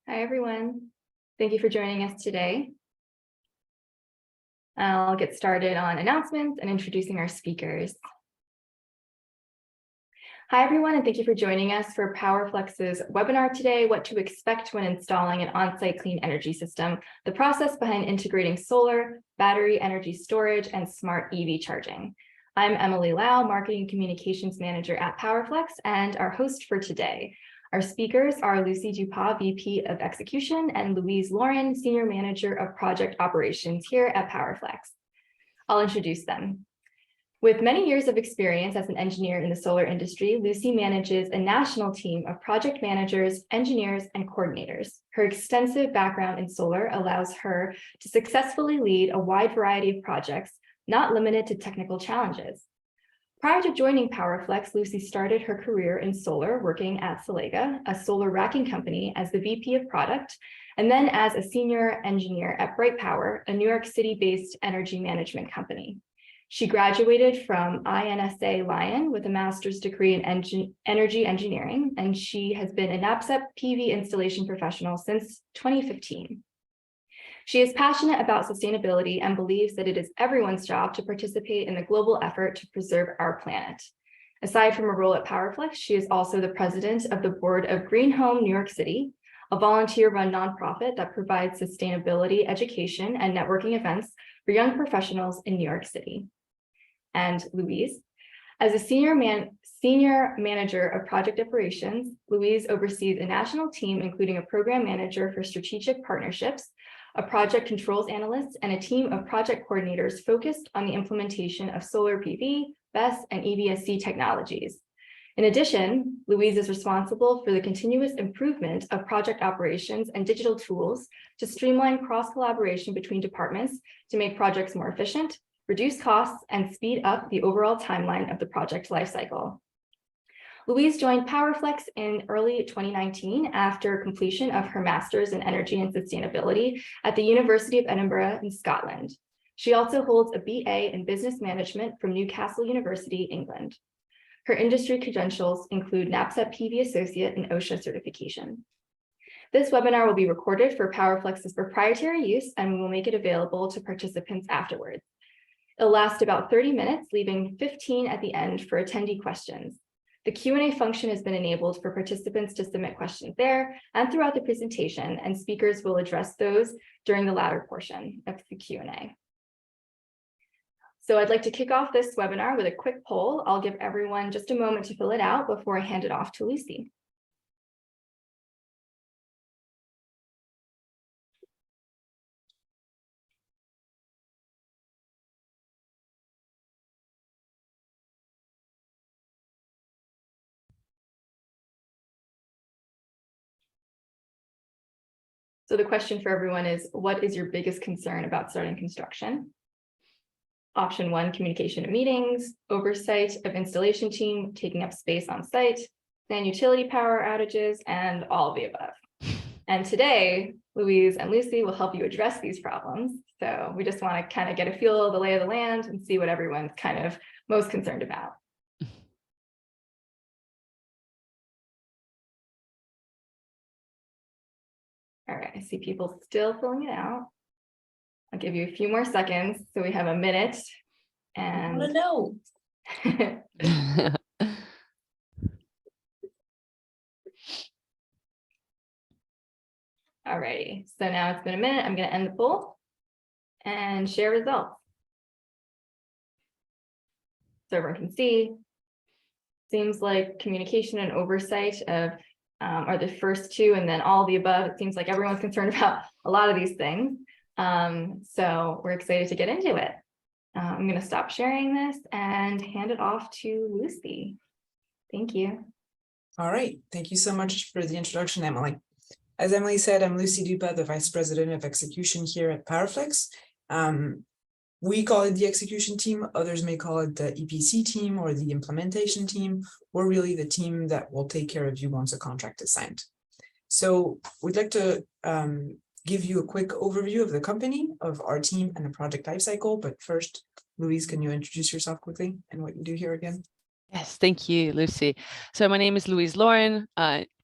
Hi, everyone. Thank you for joining us today. I'll get started on announcements and introducing our speakers. Hi, everyone, and thank you for joining us for PowerFlex's webinar today, What to Expect When Installing an On-Site Clean Energy System, the process behind integrating solar, battery energy storage, and smart EV charging. I'm Emily Lau, Marketing Communications Manager at PowerFlex, and our host for today. Our speakers are Lucie Dupas, VP of Execution, and Louise Lauren, Senior Manager of Project Operations here at PowerFlex. I'll introduce them. With many years of experience as an engineer in the solar industry, Lucie manages a national team of project managers, engineers, and coordinators. Her extensive background in solar allows her to successfully lead a wide variety of projects, not limited to technical challenges. Prior to joining PowerFlex, Lucie started her career in solar, working at Salega, a solar racking company, as the VP of product, and then as a senior engineer at Bright Power, a New York City-based energy management company. She graduated from INSA Lyon with a master's degree in energy engineering, and she has been a NABCEP PV installation professional since 2015. She is passionate about sustainability and believes that it is everyone's job to participate in the global effort to preserve our planet. Aside from a role at PowerFlex, she is also the president of the board of Green Home New York City, a volunteer-run nonprofit that provides sustainability education and networking events for young professionals in New York City. And Louise, as a senior manager of project operations, Louise oversees a national team, including a program manager for strategic partnerships, a project controls analyst, and a team of project coordinators focused on the implementation of solar PV, BESS, and EVSC technologies. In addition, Louise is responsible for the continuous improvement of project operations and digital tools to streamline cross-collaboration between departments to make projects more efficient, reduce costs, and speed up the overall timeline of the project lifecycle. Louise joined PowerFlex in early 2019 after completion of her master's in energy and sustainability at the University of Edinburgh in Scotland. She also holds a BA in business management from Newcastle University, England. Her industry credentials include NABCEP PV Associate and OSHA certification. This webinar will be recorded for PowerFlex's proprietary use, and we will make it available to participants afterwards. It'll last about 30 minutes, leaving 15 at the end for attendee questions. The Q&A function has been enabled for participants to submit questions there and throughout the presentation, and speakers will address those during the latter portion of the Q&A. So I'd like to kick off this webinar with a quick poll. I'll give everyone just a moment to fill it out before I hand it off to Lucie. So the question for everyone is, what is your biggest concern about starting construction? Option 1, communication and meetings, oversight of installation team, taking up space on site, then utility power outages, and all of the above. And today, Louise and Lucie will help you address these problems. So we just want to kind of get a feel of the lay of the land and see what everyone's kind of most concerned about. All right, I see people still filling it out. I'll give you a few more seconds. So we have a minute. And I want to know. All righty. So now it's been a minute. I'm going to end the poll and share results. So everyone can see. Seems like communication and oversight of are the first two, and then all the above. It seems like everyone's concerned about a lot of these things. So we're excited to get into it. I'm going to stop sharing this and hand it off to Lucie. Thank you. All right. Thank you so much for the introduction, Emily. As Emily said, I'm Lucie Dupas, the Vice President of Execution here at PowerFlex. We call it the execution team. Others may call it the EPC team or the implementation team, or really the team that will take care of you once a contract is signed. So we'd like to give you a quick overview of the company, of our team, and the project lifecycle. But first, Louise, can you introduce yourself quickly and what you do here again? Yes, thank you, Lucie. So my name is Louise Lauren.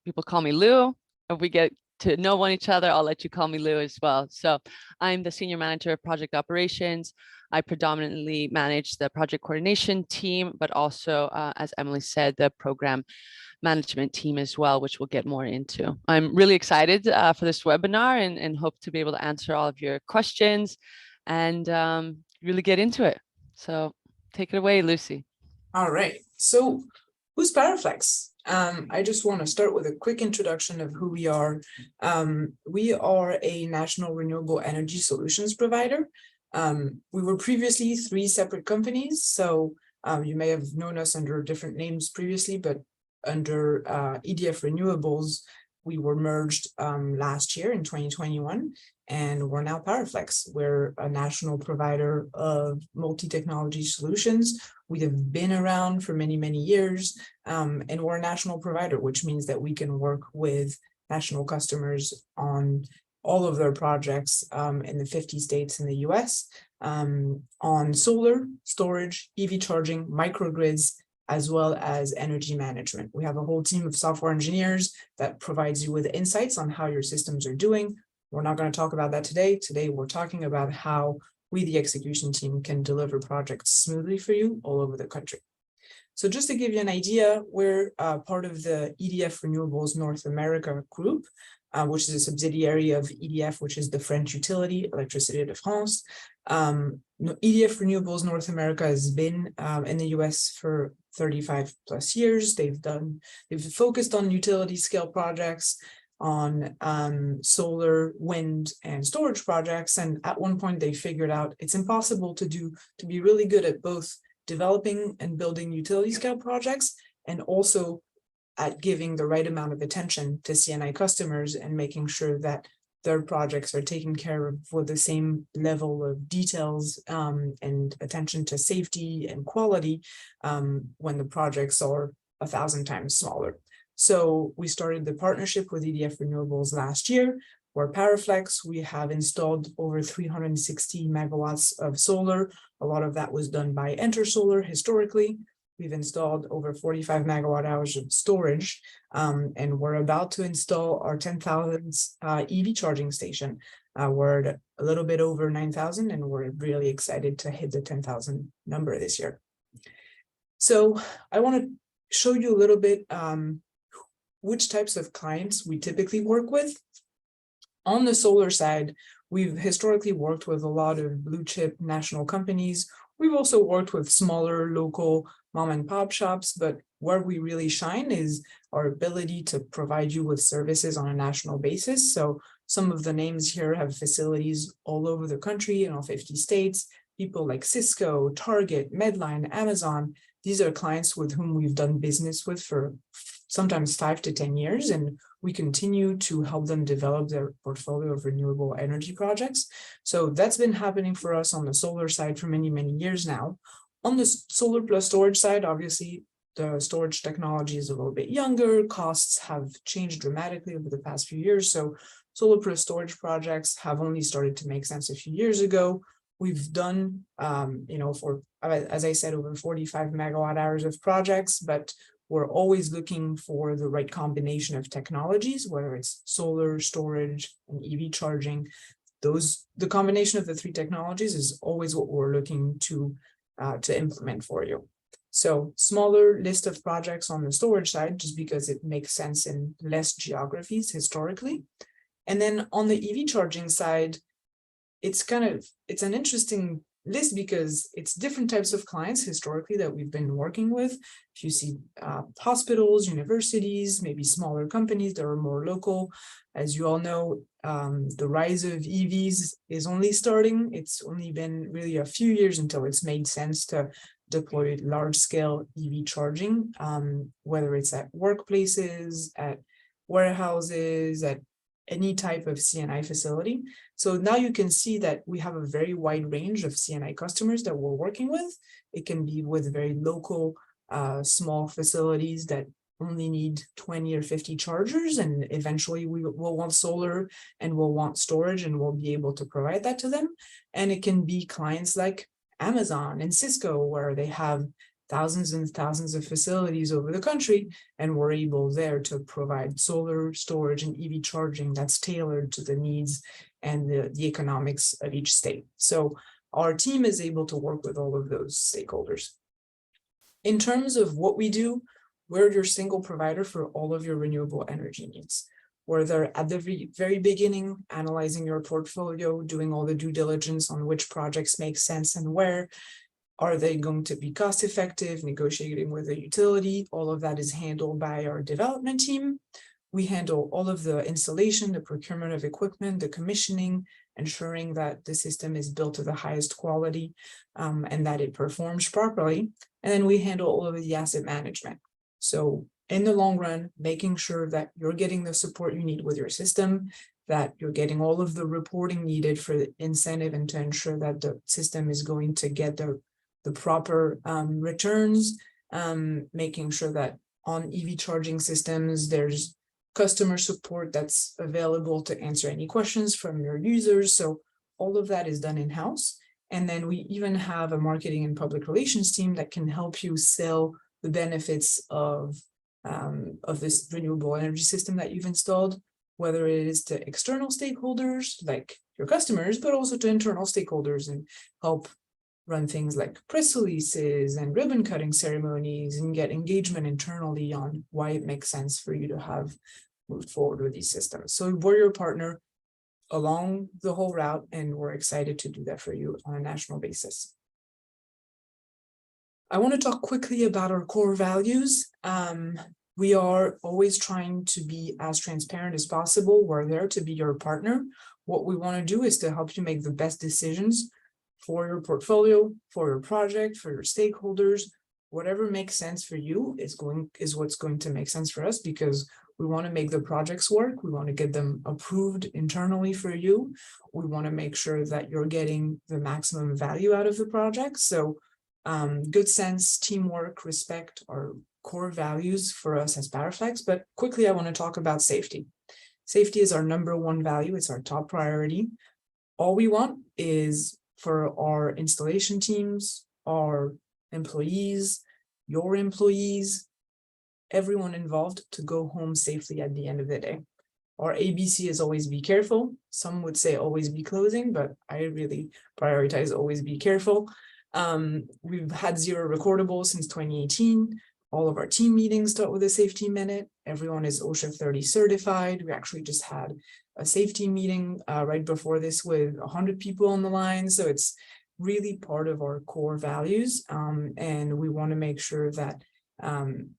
People call me Lou. We get to know each other, I'll let you call me Lou as well. So I'm the Senior Manager of Project Operations. I predominantly manage the project coordination team, but also, as Emily said, the program management team as well, which we'll get more into. I'm really excited for this webinar and hope to be able to answer all of your questions and really get into it. So take it away, Lucie. All right. So who's PowerFlex? I just want to start with a quick introduction of who we are. We are a national renewable energy solutions provider. We were previously 3 separate companies, so you may have known us under different names previously, but under EDF Renewables, we were merged last year in 2021, and we're now PowerFlex. We're a national provider of multi-technology solutions. We have been around for many, many years, and we're a national provider, which means that we can work with national customers on all of their projects in the 50 states in the US, on solar, storage, EV charging, microgrids, as well as energy management. We have a whole team of software engineers that provides you with insights on how your systems are doing. We're not going to talk about that today. Today, we're talking about how we, the execution team, can deliver projects smoothly for you all over the country. So just to give you an idea, we're part of the EDF Renewables North America group, which is a subsidiary of EDF, which is the French utility, Électricité de France. EDF Renewables North America has been in the US for 35 plus years. They've focused on utility scale projects, on solar, wind, and storage projects. And at one point they figured out it's impossible to be really good at both developing and building utility scale projects, and also at giving the right amount of attention to CNI customers and making sure that their projects are taken care of with the same level of details and attention to safety and quality when the projects are 1,000 times smaller. So we started the partnership with EDF Renewables last year, where PowerFlex, we have installed over 360 megawatts of solar. A lot of that was done by Solar historically. We've installed over 45 megawatt hours of storage, and we're about to install our 10,000th EV charging station. We're at a little bit over 9,000, and we're really excited to hit the 10,000 number this year. So I want to show you a little bit which types of clients we typically work with. On the solar side, we've historically worked with a lot of blue chip national companies. We've also worked with smaller local mom and pop shops, but where we really shine is our ability to provide you with services on a national basis. So some of the names here have facilities all over the country in all 50 states, people like Cisco, Target, Medline, Amazon. These are clients with whom we've done business with for sometimes 5 to 10 years, and we continue to help them develop their portfolio of renewable energy projects. So that's been happening for us on the solar side for many, many years now. On the solar plus storage side, obviously, the storage technology is a little bit younger. Costs have changed dramatically over the past few years. So solar plus storage projects have only started to make sense a few years ago. We've done, for, as I said, over 45 megawatt hours of projects, but we're always looking for the right combination of technologies, whether it's solar, storage, and EV charging. The combination of the 3 technologies is always what we're looking to implement for you. So smaller list of projects on the storage side, just because it makes sense in less geographies historically. And then on the EV charging side, it's an interesting list because it's different types of clients historically that we've been working with. If you see hospitals, universities, maybe smaller companies that are more local. As you all know, the rise of EVs is only starting. It's only been really a few years until it's made sense to deploy large-scale EV charging, whether it's at workplaces, at warehouses, at any type of CNI facility. So now you can see that we have a very wide range of CNI customers that we're working with. It can be with very local, small facilities that only need 20 or 50 chargers, and eventually we will want solar and we'll want storage, and we'll be able to provide that to them. And it can be clients like Amazon and Cisco, where they have thousands and thousands of facilities over the country, and we're able there to provide solar storage and EV charging that's tailored to the needs and the economics of each state. So our team is able to work with all of those stakeholders. In terms of what we do, we're your single provider for all of your renewable energy needs. We're there at the very beginning, analyzing your portfolio, doing all the due diligence on which projects make sense and where. Are they going to be cost effective, negotiating with the utility? All of that is handled by our development team. We handle all of the installation, the procurement of equipment, the commissioning, ensuring that the system is built to the highest quality and that it performs properly. And then we handle all of the asset management. So in the long run, making sure that you're getting the support you need with your system, that you're getting all of the reporting needed for the incentive and to ensure that the system is going to get the proper returns, making sure that on EV charging systems, there's customer support that's available to answer any questions from your users. So all of that is done in-house. And then we even have a marketing and public relations team that can help you sell the benefits of this renewable energy system that you've installed, whether it is to external stakeholders like your customers, but also to internal stakeholders, and help run things like press releases and ribbon cutting ceremonies and get engagement internally on why it makes sense for you to have moved forward with these systems. So we're your partner along the whole route, and we're excited to do that for you on a national basis. I want to talk quickly about our core values. We are always trying to be as transparent as possible. We're there to be your partner. What we want to do is to help you make the best decisions for your portfolio, for your project, for your stakeholders. Whatever makes sense for you is what's going to make sense for us, because we want to make the projects work. We want to get them approved internally for you. We want to make sure that you're getting the maximum value out of the project. So good sense, teamwork, respect are core values for us as PowerFlex. But quickly, I want to talk about safety. Safety is our #1 value. It's our top priority. All we want is for our installation teams, our employees, your employees, everyone involved to go home safely at the end of the day. Our ABC is always be careful. Some would say always be closing, but I really prioritize always be careful. We've had 0 recordables since 2018. All of our team meetings start with a safety minute. Everyone is OSHA 30 certified. We actually just had a safety meeting right before this with 100 people on the line. So it's really part of our core values. And we want to make sure that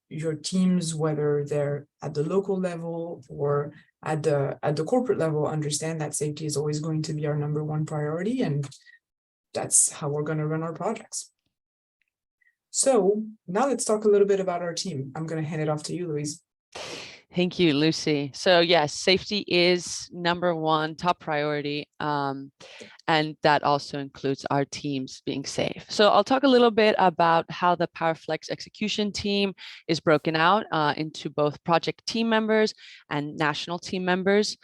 your teams, whether they're at the local level or at the corporate level, understand that safety is always going to be our #1 priority. And that's how we're going to run our projects. So now let's talk a little bit about our team. I'm going to hand it off to you, Louise. Thank you, Lucie. So yes, safety is #1 top priority. And that also includes our teams being safe. So I'll talk a little bit about how the PowerFlex execution team is broken out into both project team members and national team members.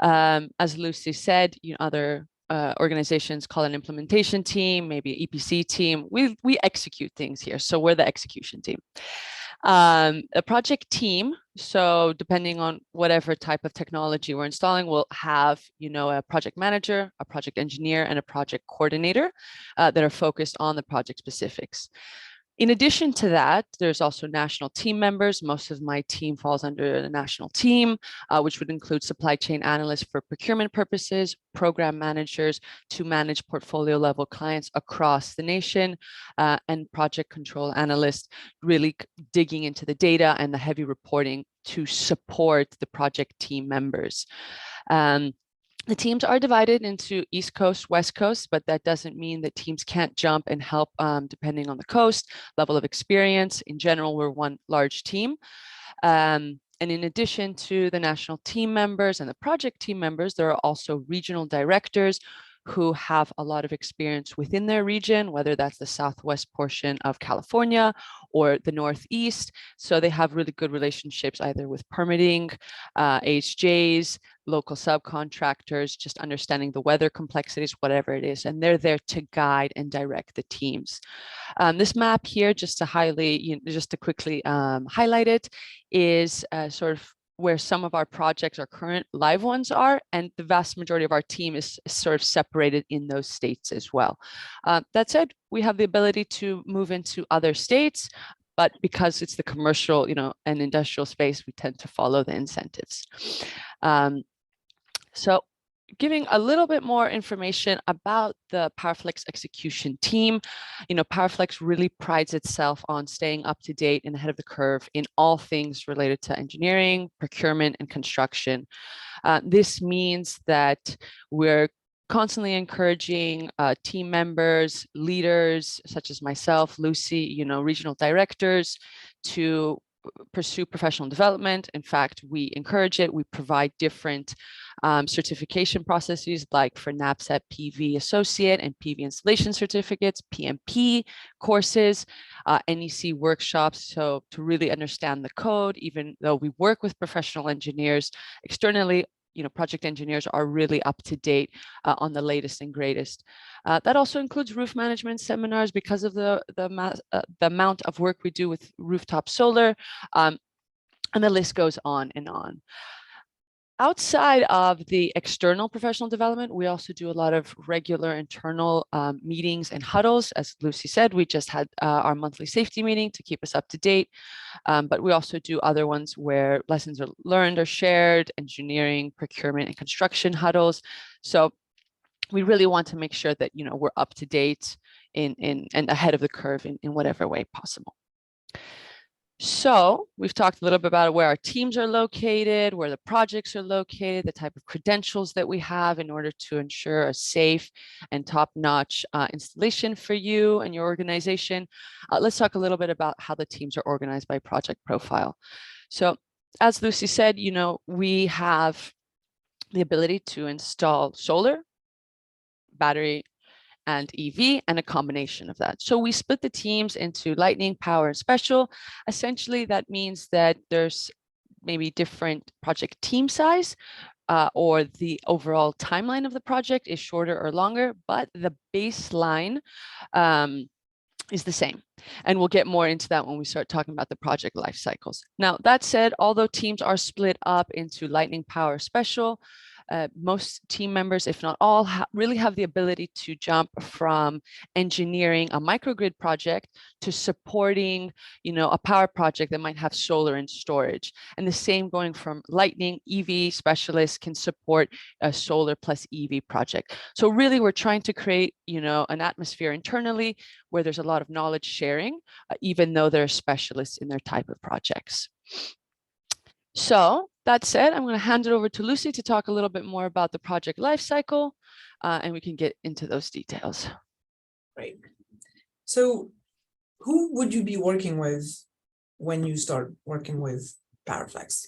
As Lucie said, other organizations call an implementation team, maybe an EPC team. We execute things here, so we're the execution team. A project team, so depending on whatever type of technology we're installing, we'll have a project manager, a project engineer, and a project coordinator that are focused on the project specifics. In addition to that, there's also national team members. Most of my team falls under the national team, which would include supply chain analysts for procurement purposes, program managers to manage portfolio level clients across the nation, and project control analysts really digging into the data and the heavy reporting to support the project team members. The teams are divided into East Coast, West Coast, but that doesn't mean that teams can't jump and help depending on the coast, level of experience. In general, we're one large team. And in addition to the national team members and the project team members, there are also regional directors who have a lot of experience within their region, whether that's the southwest portion of California or the northeast. So they have really good relationships either with permitting, HJs, local subcontractors, just understanding the weather complexities, whatever it is, and they're there to guide and direct the teams. This map here, just to highlight, just to quickly highlight it, is sort of where some of our projects, our current live ones are, and the vast majority of our team is sort of separated in those states as well. That said, we have the ability to move into other states, but because it's the commercial, and industrial space, we tend to follow the incentives. So giving a little bit more information about the PowerFlex execution team. PowerFlex really prides itself on staying up to date and ahead of the curve in all things related to engineering, procurement, and construction. This means that we're constantly encouraging team members, leaders, such as myself, Lucie, regional directors, to pursue professional development. In fact, we encourage it. We provide different certification processes, like for NAPSAT PV Associate and PV Installation Certificates, PMP courses, NEC workshops. So to really understand the code, even though we work with professional engineers externally, project engineers are really up to date on the latest and greatest. That also includes roof management seminars because of the amount of work we do with rooftop solar, and the list goes on and on. Outside of the external professional development, we also do a lot of regular internal meetings and huddles. As Lucie said, we just had our monthly safety meeting to keep us up to date. But we also do other ones where lessons are learned or shared, engineering, procurement, and construction huddles. So we really want to make sure that we're up to date and ahead of the curve in whatever way possible. So we've talked a little bit about where our teams are located, where the projects are located, the type of credentials that we have in order to ensure a safe and top-notch installation for you and your organization. Let's talk a little bit about how the teams are organized by project profile. So as Lucie said, we have the ability to install solar, battery, and EV, and a combination of that. So we split the teams into lightning, power, and special. Essentially, that means that there's maybe different project team size, or the overall timeline of the project is shorter or longer, but the baseline is the same. And we'll get more into that when we start talking about the project life cycles. Now, that said, although teams are split up into lightning, power, special, most team members, if not all, really have the ability to jump from engineering a microgrid project to supporting, a power project that might have solar and storage. And the same going from lightning, EV specialists can support a solar plus EV project. So really, we're trying to create, an atmosphere internally where there's a lot of knowledge sharing, even though they're specialists in their type of projects. So that said, I'm going to hand it over to Lucie to talk a little bit more about the project lifecycle, and we can get into those details. Great. So who would you be working with when you start working with PowerFlex?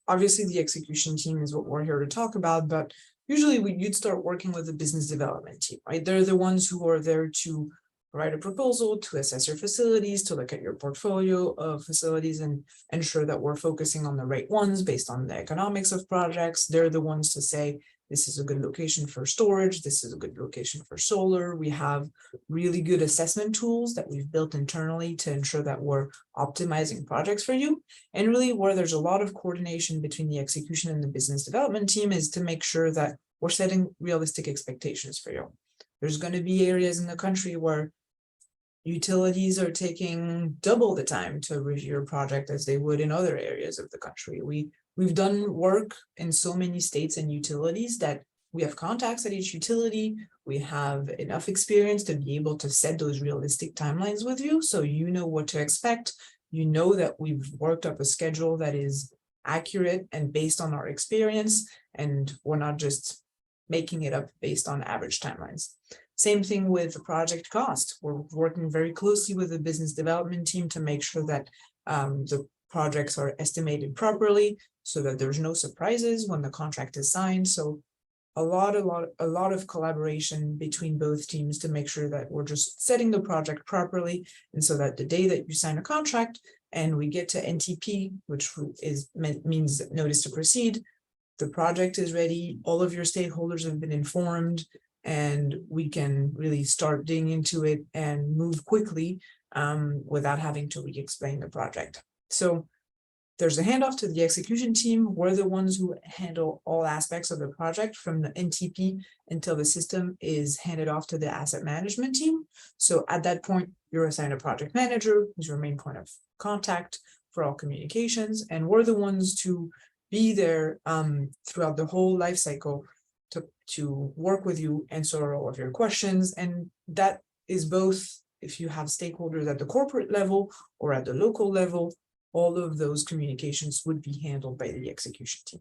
Obviously, the execution team is what we're here to talk about, but usually you'd start working with the business development team, right? They're the ones who are there to write a proposal, to assess your facilities, to look at your portfolio of facilities and ensure that we're focusing on the right ones based on the economics of projects. They're the ones to say, this is a good location for storage, this is a good location for solar. We have really good assessment tools that we've built internally to ensure that we're optimizing projects for you. And really where there's a lot of coordination between the execution and the business development team is to make sure that we're setting realistic expectations for you. There's going to be areas in the country where utilities are taking double the time to review your project as they would in other areas of the country. We've done work in so many states and utilities that we have contacts at each utility. We have enough experience to be able to set those realistic timelines with you, so you know what to expect. You know that we've worked up a schedule that is accurate and based on our experience, and we're not just making it up based on average timelines. Same thing with the project cost. We're working very closely with the business development team to make sure that the projects are estimated properly so that there's no surprises when the contract is signed. So a lot of collaboration between both teams to make sure that we're just setting the project properly. And so that the day that you sign a contract and we get to NTP, which means notice to proceed, the project is ready, all of your stakeholders have been informed, and we can really start digging into it and move quickly without having to re-explain the project. So there's a handoff to the execution team. We're the ones who handle all aspects of the project from the NTP until the system is handed off to the asset management team. So at that point, you're assigned a project manager who's your main point of contact for all communications. And we're the ones to be there throughout the whole life cycle to work with you, answer all of your questions. And that is both if you have stakeholders at the corporate level or at the local level, all of those communications would be handled by the execution team.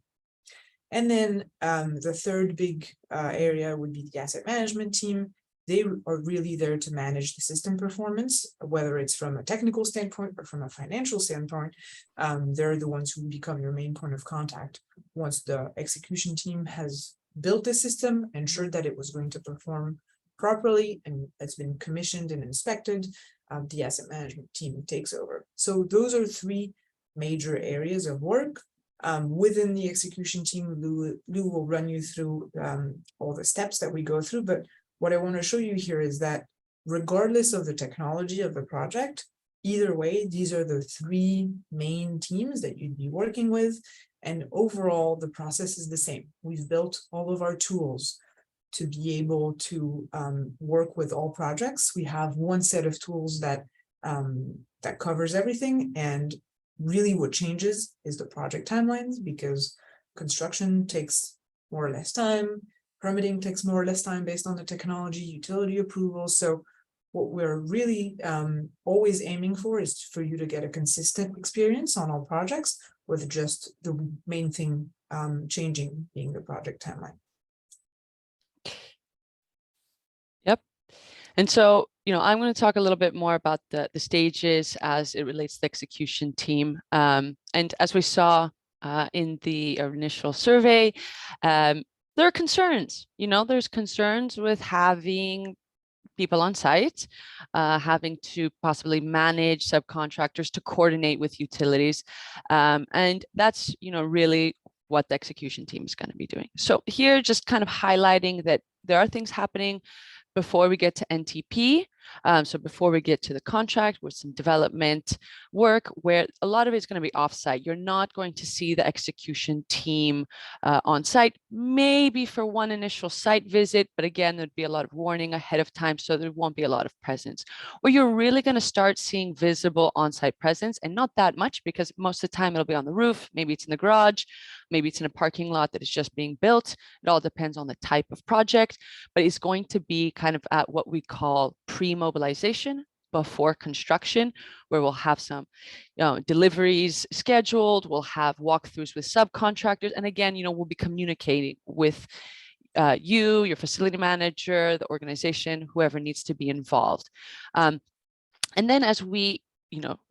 And then the third big area would be the asset management team. They are really there to manage the system performance, whether it's from a technical standpoint or from a financial standpoint. They're the ones who become your main point of contact once the execution team has built the system, ensured that it was going to perform properly, and it's been commissioned and inspected. The asset management team takes over. So those are three major areas of work. Within the execution team, Lou will run you through all the steps that we go through. But what I want to show you here is that regardless of the technology of the project, either way, these are the three main teams that you'd be working with. And overall, the process is the same. We've built all of our tools to be able to work with all projects. We have one set of tools that that covers everything, and really what changes is the project timelines, because construction takes more or less time, permitting takes more or less time based on the technology, utility approval. So what we're really always aiming for is for you to get a consistent experience on all projects, with just the main thing changing being the project timeline. Yep. And so, I'm going to talk a little bit more about the stages as it relates to the execution team. And as we saw in the initial survey, there are concerns. There's concerns with having people on site, having to possibly manage subcontractors to coordinate with utilities. And that's, really what the execution team is going to be doing. So here, just kind of highlighting that there are things happening before we get to NTP. So before we get to the contract with some development work, where a lot of it is going to be offsite. You're not going to see the execution team on site, maybe for one initial site visit, but again, there'd be a lot of warning ahead of time, so there won't be a lot of presence. Where you're really going to start seeing visible on-site presence, and not that much, because most of the time it'll be on the roof, maybe it's in the garage, maybe it's in a parking lot that is just being built. It all depends on the type of project, but it's going to be kind of at what we call pre-mobilization, before construction, where we'll have some deliveries scheduled, we'll have walkthroughs with subcontractors, and again, we'll be communicating with you, your facility manager, the organization, whoever needs to be involved. And then as we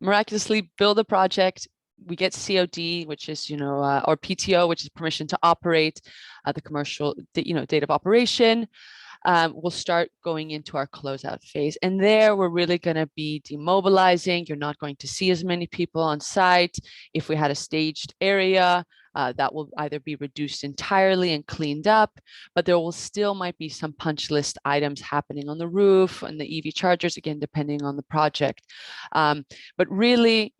miraculously build a project, we get COD, which is or PTO, which is permission to operate, the commercial date of operation. We'll start going into our closeout phase. And there we're really going to be demobilizing. You're not going to see as many people on site. If we had a staged area, that will either be reduced entirely and cleaned up, but there will still might be some punch list items happening on the roof and the EV chargers, again, depending on the project. But really,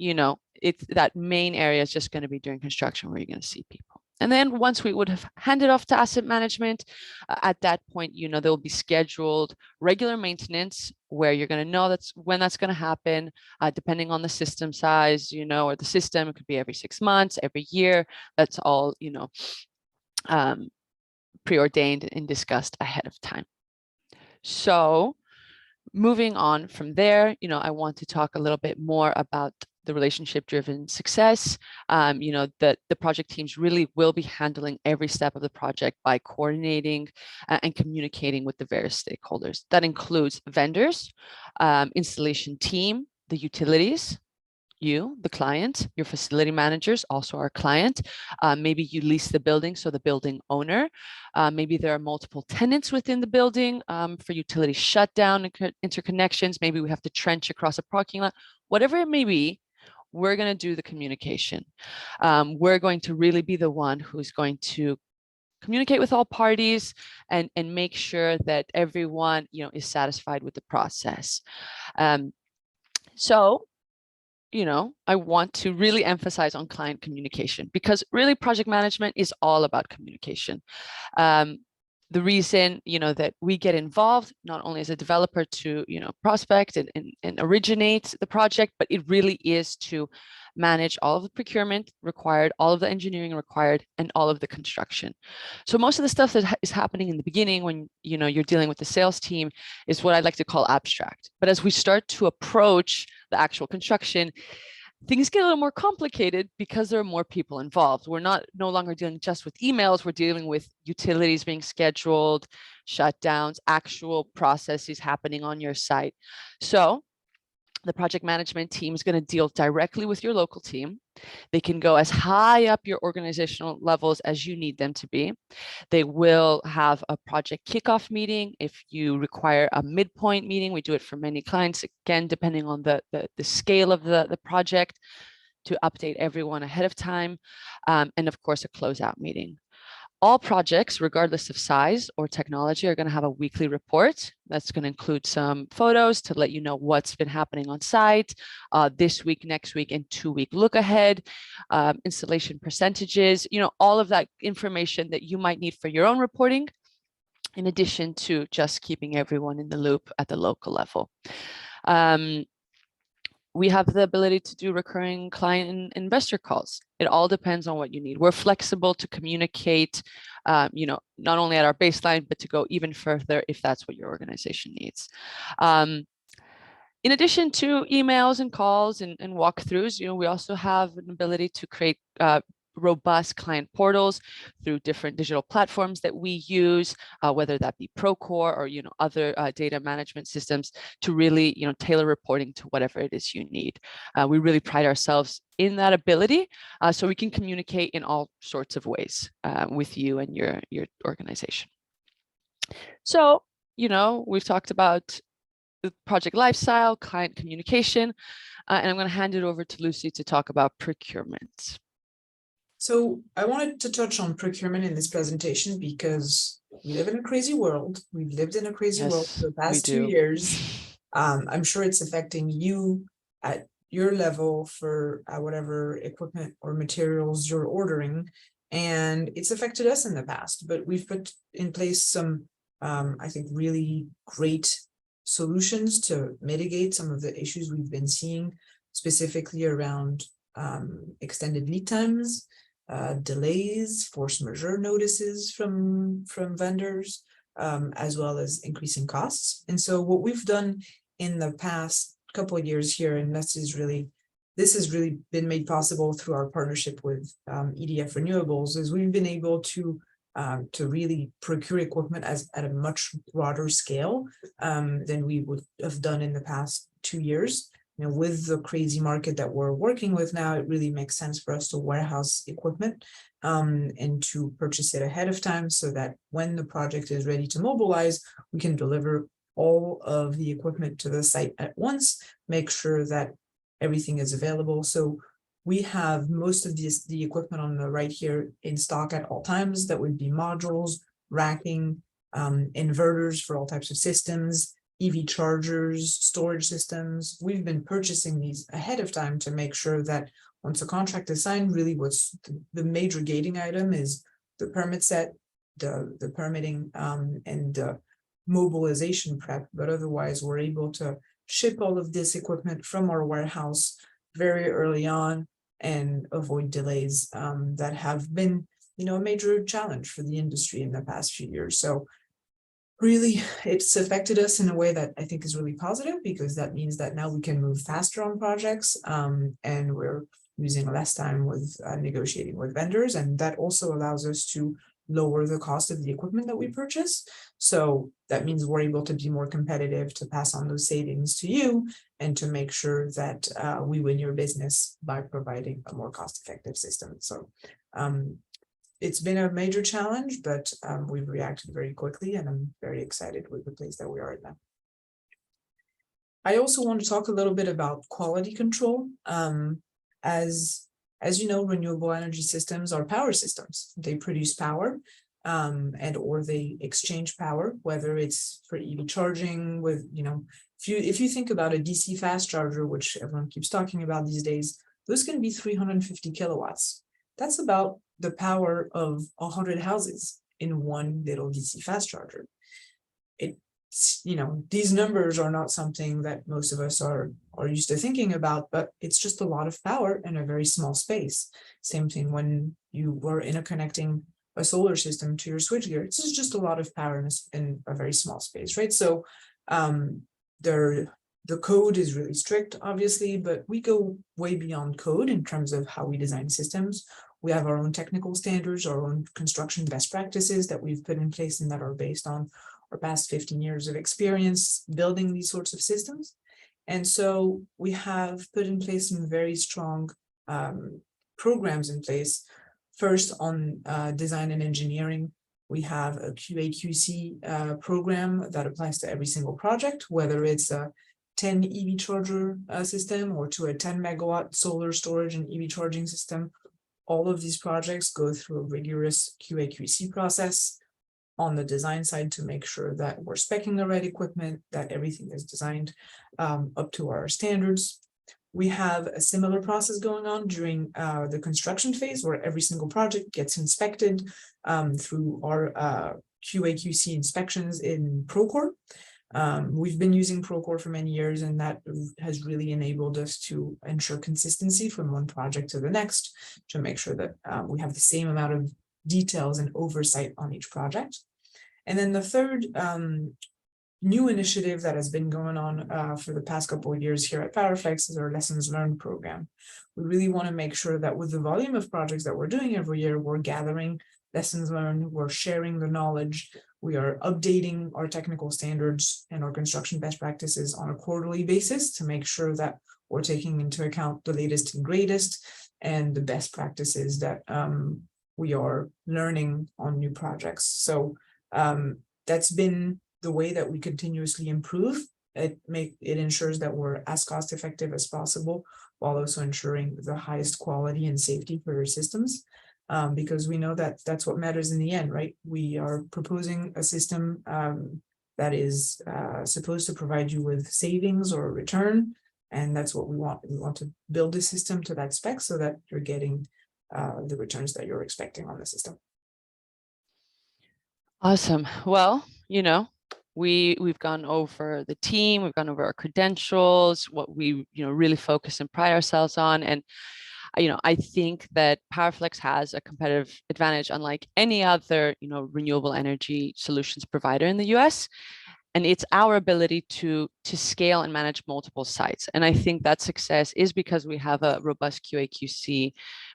it's that main area is just going to be during construction where you're going to see people. And then once we would have handed off to asset management, at that point, there will be scheduled regular maintenance where you're going to know that's when that's going to happen, depending on the system size, or the system. It could be every 6 months, every year. That's all, preordained and discussed ahead of time. So moving on from there, I want to talk a little bit more about the relationship-driven success. The project teams really will be handling every step of the project by coordinating and communicating with the various stakeholders. That includes vendors, installation team, the utilities, you, the client, your facility managers, also our client. Maybe you lease the building, so the building owner. Maybe there are multiple tenants within the building for utility shutdown and interconnections. Maybe we have to trench across a parking lot. Whatever it may be, we're going to do the communication. We're going to really be the one who's going to communicate with all parties and make sure that everyone, is satisfied with the process. So, I want to really emphasize on client communication, because really project management is all about communication. The reason, that we get involved, not only as a developer to, prospect and originate the project, but it really is to manage all of the procurement required, all of the engineering required, and all of the construction. So most of the stuff that is happening in the beginning when, you're dealing with the sales team is what I like to call abstract. But as we start to approach the actual construction, things get a little more complicated because there are more people involved. We're no longer dealing just with emails. We're dealing with utilities being scheduled, shutdowns, actual processes happening on your site. So the project management team is going to deal directly with your local team. They can go as high up your organizational levels as you need them to be. They will have a project kickoff meeting. If you require a midpoint meeting, we do it for many clients, again, depending on the scale of the project, to update everyone ahead of time. And of course, a closeout meeting. All projects, regardless of size or technology, are going to have a weekly report. That's going to include some photos to let you know what's been happening on site this week, next week, and 2-week look ahead, installation percentages, all of that information that you might need for your own reporting, in addition to just keeping everyone in the loop at the local level. We have the ability to do recurring client and investor calls. It all depends on what you need. We're flexible to communicate, not only at our baseline, but to go even further if that's what your organization needs. In addition to emails and calls and walkthroughs, we also have an ability to create robust client portals through different digital platforms that we use, whether that be Procore or other data management systems, to really tailor reporting to whatever it is you need. We really pride ourselves in that ability, so we can communicate in all sorts of ways with you and your organization. So we've talked about the project lifestyle, client communication, and I'm going to hand it over to Lucie to talk about procurement. So I wanted to touch on procurement in this presentation because we live in a crazy world. We've lived in a crazy world for the past 2 years. I'm sure it's affecting you at your level for whatever equipment or materials you're ordering. And it's affected us in the past, but we've put in place some, I think, really great solutions to mitigate some of the issues we've been seeing, specifically around extended lead times, delays, force majeure notices from vendors, as well as increasing costs. And so what we've done in the past couple of years here, and this has really been made possible through our partnership with EDF Renewables, is we've been able to really procure equipment at a much broader scale than we would have done in the past 2 years. With the crazy market that we're working with now, it really makes sense for us to warehouse equipment and to purchase it ahead of time, so that when the project is ready to mobilize, we can deliver all of the equipment to the site at once, make sure that everything is available. So we have most of the equipment on the right here in stock at all times. That would be modules, racking, inverters for all types of systems, EV chargers, storage systems. We've been purchasing these ahead of time to make sure that once a contract is signed, really what's the major gating item is the permit set, the permitting, and the mobilization prep. But otherwise, we're able to ship all of this equipment from our warehouse very early on and avoid delays that have been, a major challenge for the industry in the past few years. So really, it's affected us in a way that I think is really positive, because that means that now we can move faster on projects, and we're using less time with negotiating with vendors. And that also allows us to lower the cost of the equipment that we purchase. So that means we're able to be more competitive, to pass on those savings to you, and to make sure that we win your business by providing a more cost-effective system. So it's been a major challenge, but we've reacted very quickly, and I'm very excited with the place that we are in now. I also want to talk a little bit about quality control. As you know, renewable energy systems are power systems. They produce power and or they exchange power, whether it's for EV charging with, if you think about a DC fast charger, which everyone keeps talking about these days, those can be 350 kilowatts. That's about the power of 100 houses in one little DC fast charger. These numbers are not something that most of us are used to thinking about, but it's just a lot of power in a very small space. Same thing when you were interconnecting a solar system to your switchgear. It's just a lot of power in a very small space, right? So the code is really strict, obviously, but we go way beyond code in terms of how we design systems. We have our own technical standards, our own construction best practices that we've put in place and that are based on our past 15 years of experience building these sorts of systems. And so we have put in place some very strong programs in place. First, on design and engineering, we have a QA/QC program that applies to every single project, whether it's a 10 EV charger system or to a 10 megawatt solar storage and EV charging system. All of these projects go through a rigorous QA/QC process on the design side to make sure that we're speccing the right equipment, that everything is designed up to our standards. We have a similar process going on during the construction phase, where every single project gets inspected through our QA/QC inspections in Procore. We've been using Procore for many years, and that has really enabled us to ensure consistency from one project to the next, to make sure that we have the same amount of details and oversight on each project. And then the third new initiative that has been going on for the past couple of years here at PowerFlex is our lessons learned program. We really want to make sure that with the volume of projects that we're doing every year, we're gathering lessons learned, we're sharing the knowledge, we are updating our technical standards and our construction best practices on a quarterly basis to make sure that we're taking into account the latest and greatest and the best practices that we are learning on new projects. So that's been the way that we continuously improve. It ensures that we're as cost effective as possible, while also ensuring the highest quality and safety for our systems. Because we know that that's what matters in the end, right? We are proposing a system that is supposed to provide you with savings or return, and that's what we want. We want to build a system to that spec so that you're getting the returns that you're expecting on the system. Awesome. Well, we've gone over the team, we've gone over our credentials, what we really focus and pride ourselves on, and I think that PowerFlex has a competitive advantage unlike any other renewable energy solutions provider in the US. And it's our ability to scale and manage multiple sites. And I think that success is because we have a robust QA/QC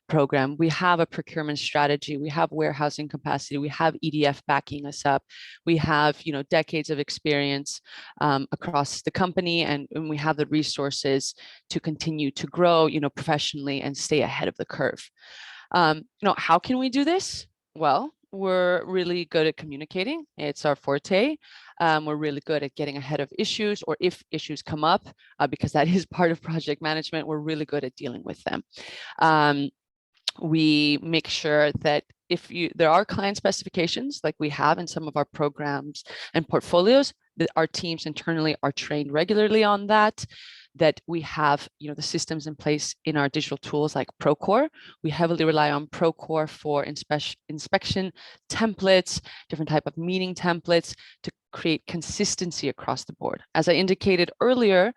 program. We have a procurement strategy. We have warehousing capacity. We have EDF backing us up. We have decades of experience across the company, and we have the resources to continue to grow professionally and stay ahead of the curve. How can we do this? Well, we're really good at communicating. It's our forte. We're really good at getting ahead of issues, or if issues come up, because that is part of project management, we're really good at dealing with them. We make sure that if there are client specifications like we have in some of our programs and portfolios, that our teams internally are trained regularly on that we have the systems in place in our digital tools like Procore. We heavily rely on Procore for inspection templates, different type of meeting templates to create consistency across the board. As I indicated earlier,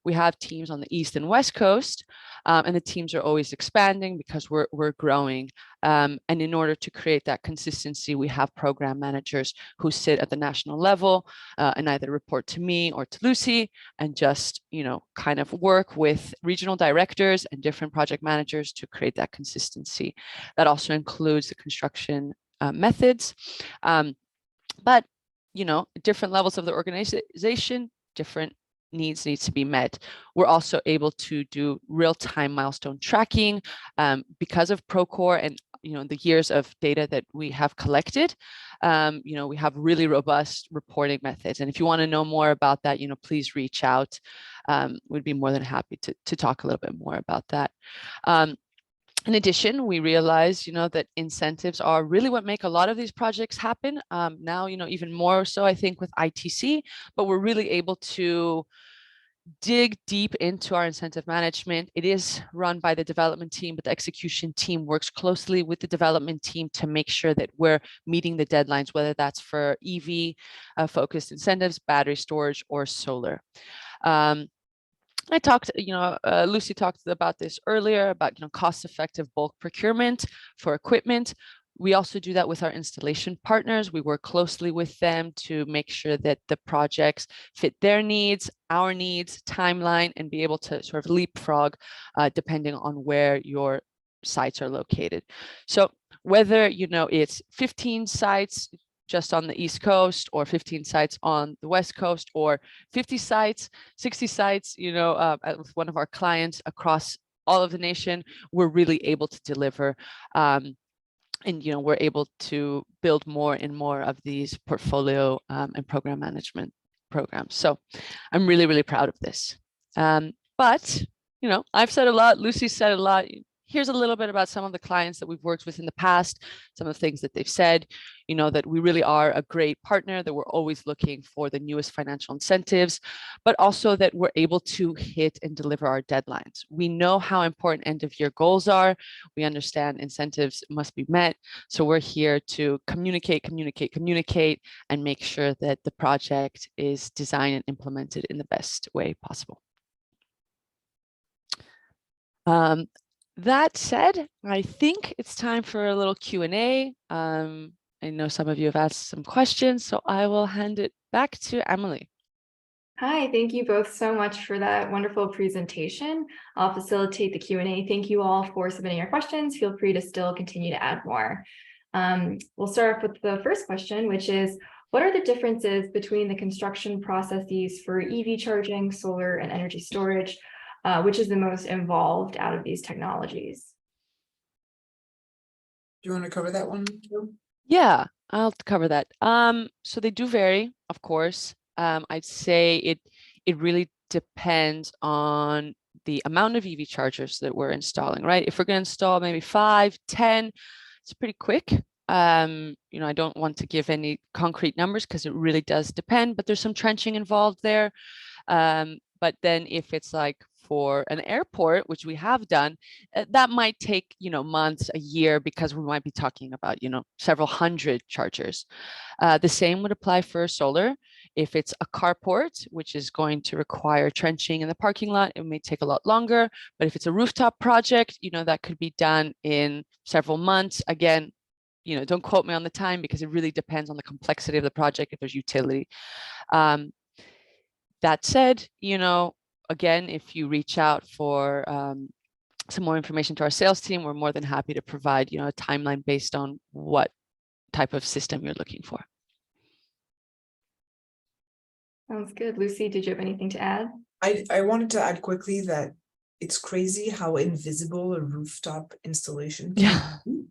we have teams on the East and West Coast, and the teams are always expanding because we're growing. And in order to create that consistency, we have program managers who sit at the national level and either report to me or to Lucie, and just kind of work with regional directors and different project managers to create that consistency. That also includes the construction methods, but different levels of the organization, different needs to be met. We're also able to do real-time milestone tracking because of Procore and the years of data that we have collected, we have really robust reporting methods. And if you want to know more about that, please reach out. We'd be more than happy to talk a little bit more about that. In addition, we realize, that incentives are really what make a lot of these projects happen. Now, even more so, I think, with ITC, but we're really able to dig deep into our incentive management. It is run by the development team, but the execution team works closely with the development team to make sure that we're meeting the deadlines, whether that's for EV focused incentives, battery storage, or solar. I talked, Lucie talked about this earlier about, cost-effective bulk procurement for equipment. We also do that with our installation partners. We work closely with them to make sure that the projects fit their needs, our needs, timeline, and be able to sort of leapfrog depending on where your sites are located. So whether, it's 15 sites just on the East Coast, or 15 sites on the West Coast, or 50 sites, 60 sites, with one of our clients across all of the nation, we're really able to deliver. And, we're able to build more and more of these portfolio and program management programs. So I'm really, really proud of this. But, I've said a lot, Lucie said a lot. Here's a little bit about some of the clients that we've worked with in the past, some of the things that they've said, that we really are a great partner, that we're always looking for the newest financial incentives, but also that we're able to hit and deliver our deadlines. We know how important end of year goals are. We understand incentives must be met. So we're here to communicate, and make sure that the project is designed and implemented in the best way possible. That said, I think it's time for a little Q&A. I know some of you have asked some questions, so I will hand it back to Emily. Hi, thank you both so much for that wonderful presentation. I'll facilitate the Q&A. Thank you all for submitting your questions. Feel free to still continue to add more. We'll start off with the first question, which is, what are the differences between the construction processes for EV charging, solar, and energy storage? Which is the most involved out of these technologies? Do you want to cover that one, Joe? Yeah, I'll cover that. So they do vary, of course. I'd say it really depends on the amount of EV chargers that we're installing, right? If we're going to install maybe 5, 10, it's pretty quick. I don't want to give any concrete numbers because it really does depend, but there's some trenching involved there. But then if it's like for an airport, which we have done, that might take, months, a year, because we might be talking about, several hundred chargers. The same would apply for solar. If it's a carport, which is going to require trenching in the parking lot, it may take a lot longer. But if it's a rooftop project, that could be done in several months. Again, don't quote me on the time because it really depends on the complexity of the project, if there's utility. That said, again, if you reach out for some more information to our sales team, we're more than happy to provide, a timeline based on what type of system you're looking for. Sounds good. Lucie, did you have anything to add? I wanted to add quickly that it's crazy how invisible a rooftop installation can be.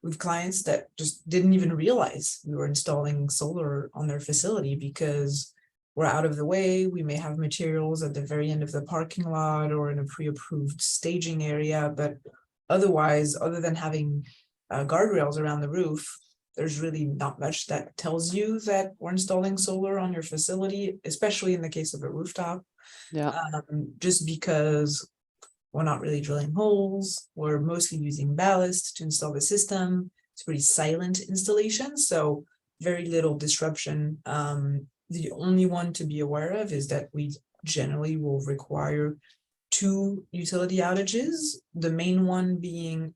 We've clients that just didn't even realize we were installing solar on their facility because we're out of the way. We may have materials at the very end of the parking lot or in a pre-approved staging area, but otherwise, other than having guardrails around the roof, there's really not much that tells you that we're installing solar on your facility, especially in the case of a rooftop. Yeah. Just because we're not really drilling holes. We're mostly using ballast to install the system. It's pretty silent installation, so very little disruption. The only one to be aware of is that we generally will require 2 utility outages. The main one being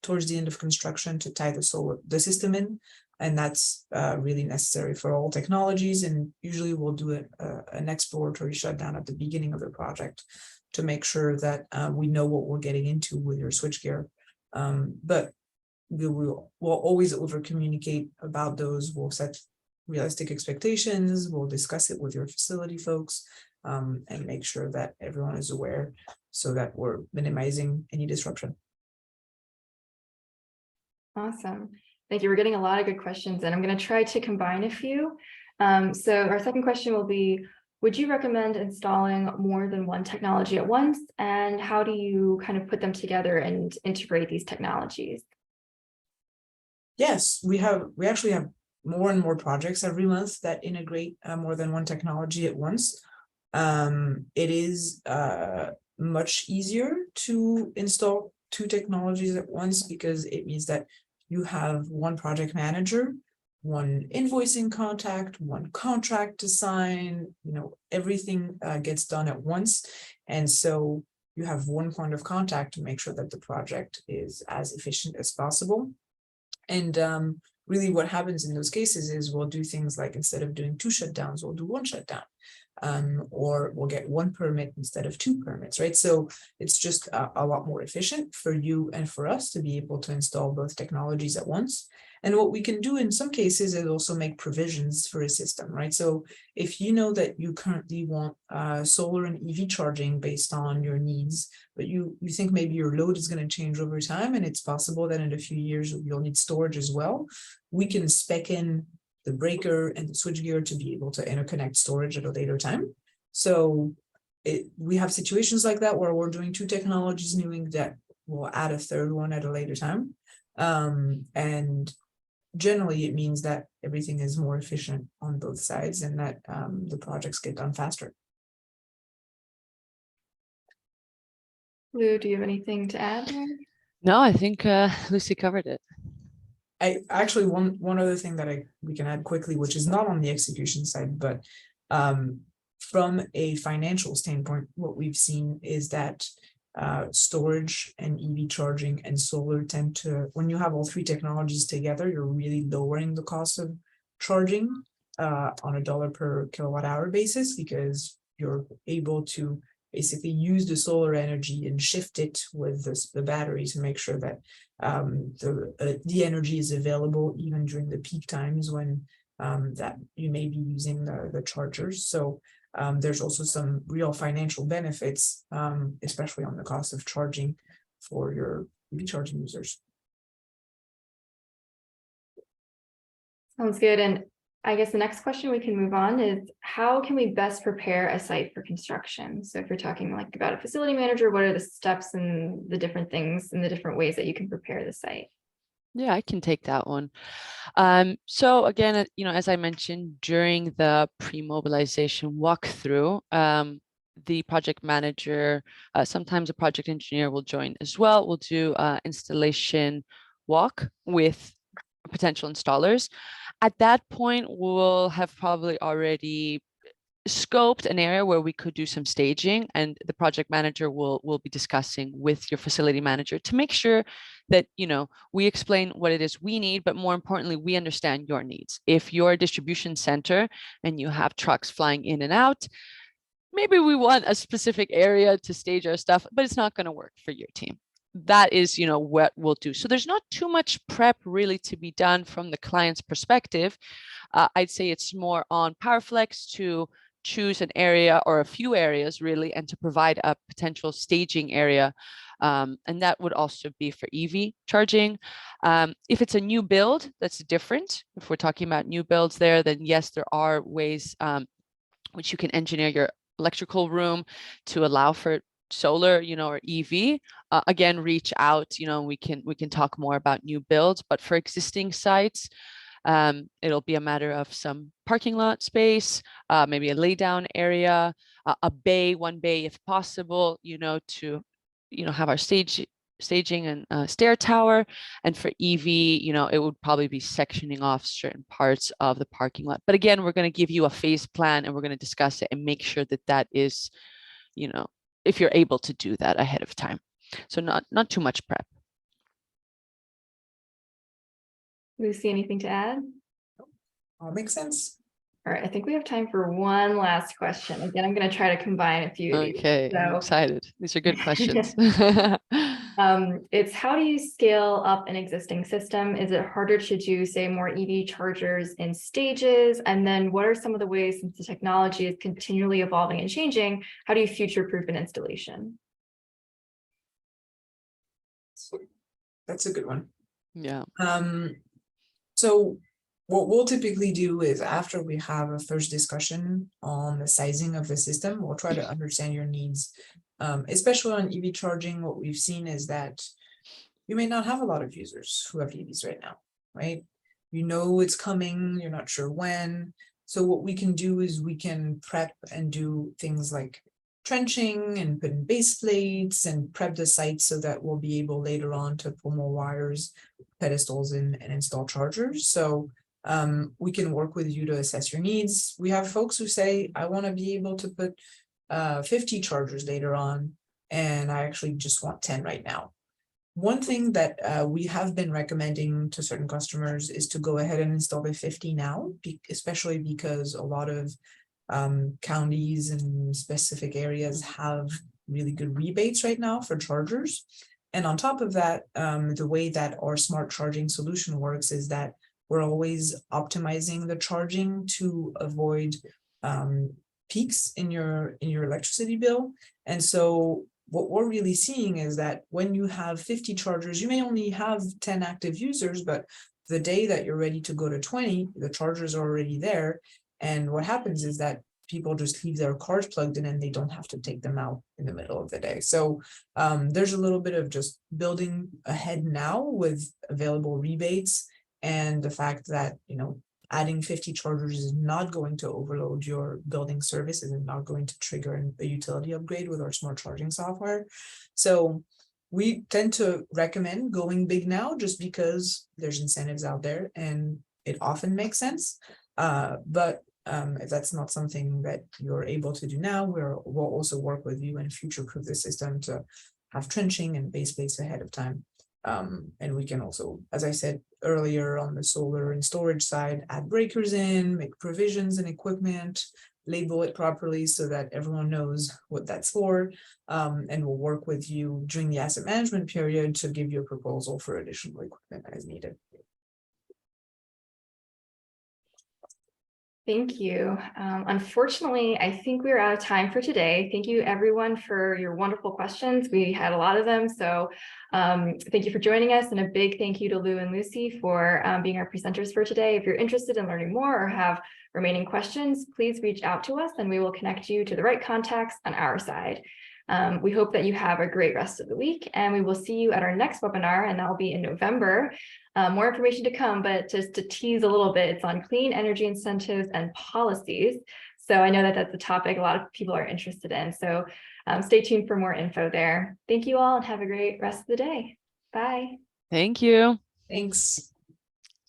towards the end of construction to tie the system in, and that's really necessary for all technologies. And usually we'll do an exploratory shutdown at the beginning of the project to make sure that we know what we're getting into with your switchgear. But we'll always over communicate about those. We'll set realistic expectations. We'll discuss it with your facility folks and make sure that everyone is aware. so that we're minimizing any disruption. Awesome. Thank you. We're getting a lot of good questions, and I'm going to try to combine a few. So our second question will be, would you recommend installing more than one technology at once? And how do you kind of put them together and integrate these technologies? Yes, we actually have more and more projects every month that integrate more than one technology at once. It is much easier to install two technologies at once because it means that you have one project manager, one invoicing contact, one contract to sign, everything gets done at once. And so you have one point of contact to make sure that the project is as efficient as possible. And really what happens in those cases is we'll do things like, instead of doing two shutdowns, we'll do one shutdown. Or we'll get one permit instead of two permits, right? So it's just a lot more efficient for you and for us to be able to install both technologies at once. And what we can do in some cases is also make provisions for a system, right? So if you know that you currently want solar and EV charging based on your needs, but you think maybe your load is going to change over time, and it's possible that in a few years you'll need storage as well, we can spec in the breaker and the switchgear to be able to interconnect storage at a later time. So we have situations like that where we're doing two technologies, knowing that we'll add a third one at a later time. And generally it means that everything is more efficient on both sides, and that the projects get done faster. Lou, do you have anything to add there? No, I think Lucie covered it. I actually, one other thing that we can add quickly, which is not on the execution side, but from a financial standpoint, what we've seen is that storage and EV charging and solar tend to, when you have all three technologies together, you're really lowering the cost of charging on a $1 per kilowatt hour basis, because you're able to basically use the solar energy and shift it with the battery to make sure that the energy is available even during the peak times when that you may be using the chargers. So there's also some real financial benefits, especially on the cost of charging for your EV charging users. Sounds good. And I guess the next question we can move on is, how can we best prepare a site for construction? So if you're talking like about a facility manager, what are the steps and the different things and the different ways that you can prepare the site? Yeah, I can take that one. So again, as I mentioned during the pre-mobilization walkthrough, the project manager, sometimes a project engineer will join as well. We'll do installation walk with potential installers. At that point, we'll have probably already scoped an area where we could do some staging, and the project manager will be discussing with your facility manager to make sure that we explain what it is we need, but more importantly, we understand your needs. If you're a distribution center and you have trucks flying in and out, maybe we want a specific area to stage our stuff, but it's not going to work for your team. That is, what we'll do. So there's not too much prep really to be done from the client's perspective. I'd say it's more on PowerFlex to choose an area or a few areas really, and to provide a potential staging area. And that would also be for EV charging. If it's a new build, that's different. If we're talking about new builds there, then yes, there are ways which you can engineer your electrical room to allow for solar, or EV. Again, reach out, we can talk more about new builds, but for existing sites, it'll be a matter of some parking lot space, maybe a lay down area, a bay, one bay if possible, to have our staging and stair tower. And for EV, it would probably be sectioning off certain parts of the parking lot. But again, we're going to give you a phase plan, and we're going to discuss it and make sure that that is, if you're able to do that ahead of time. So not too much prep. Lucie, anything to add? All makes sense. All right, I think we have time for one last question. Again, I'm going to try to combine a few of these. Okay, I'm excited. These are good questions. It's, how do you scale up an existing system? Is it harder to do, say, more EV chargers in stages? And then what are some of the ways, since the technology is continually evolving and changing, how do you future-proof an installation? That's a good one. Yeah. So what we'll typically do is after we have a first discussion on the sizing of the system, we'll try to understand your needs. Especially on EV charging, what we've seen is that you may not have a lot of users who have EVs right now, right? You know it's coming, you're not sure when. So what we can do is we can prep and do things like trenching and put in base plates and prep the site so that we'll be able later on to pull more wires, pedestals in, and install chargers. So we can work with you to assess your needs. We have folks who say, I want to be able to put 50 chargers later on, and I actually just want 10 right now. One thing that we have been recommending to certain customers is to go ahead and install the 50 now, especially because a lot of counties and specific areas have really good rebates right now for chargers. And on top of that, the way that our smart charging solution works is that we're always optimizing the charging to avoid peaks in your electricity bill. And so what we're really seeing is that when you have 50 chargers, you may only have 10 active users, but the day that you're ready to go to 20, the chargers are already there. And what happens is that people just leave their cars plugged in and they don't have to take them out in the middle of the day. So there's a little bit of just building ahead now with available rebates and the fact that, adding 50 chargers is not going to overload your building services and not going to trigger a utility upgrade with our smart charging software. So we tend to recommend going big now just because there's incentives out there and it often makes sense. But if that's not something that you're able to do now, we'll also work with you and future-proof the system to have trenching and base plates ahead of time. And we can also, as I said earlier, on the solar and storage side, add breakers in, make provisions and equipment, label it properly so that everyone knows what that's for. And we'll work with you during the asset management period to give you a proposal for additional equipment as needed. Thank you. Unfortunately, I think we're out of time for today. Thank you everyone for your wonderful questions. We had a lot of them, so thank you for joining us, and a big thank you to Lou and Lucie for being our presenters for today. If you're interested in learning more or have remaining questions, please reach out to us and we will connect you to the right contacts on our side. We hope that you have a great rest of the week, and we will see you at our next webinar, and that'll be in November. More information to come, but just to tease a little bit, it's on clean energy incentives and policies. So I know that that's a topic a lot of people are interested in. So stay tuned for more info there. Thank you all and have a great rest of the day. Bye. Thank you. Thanks.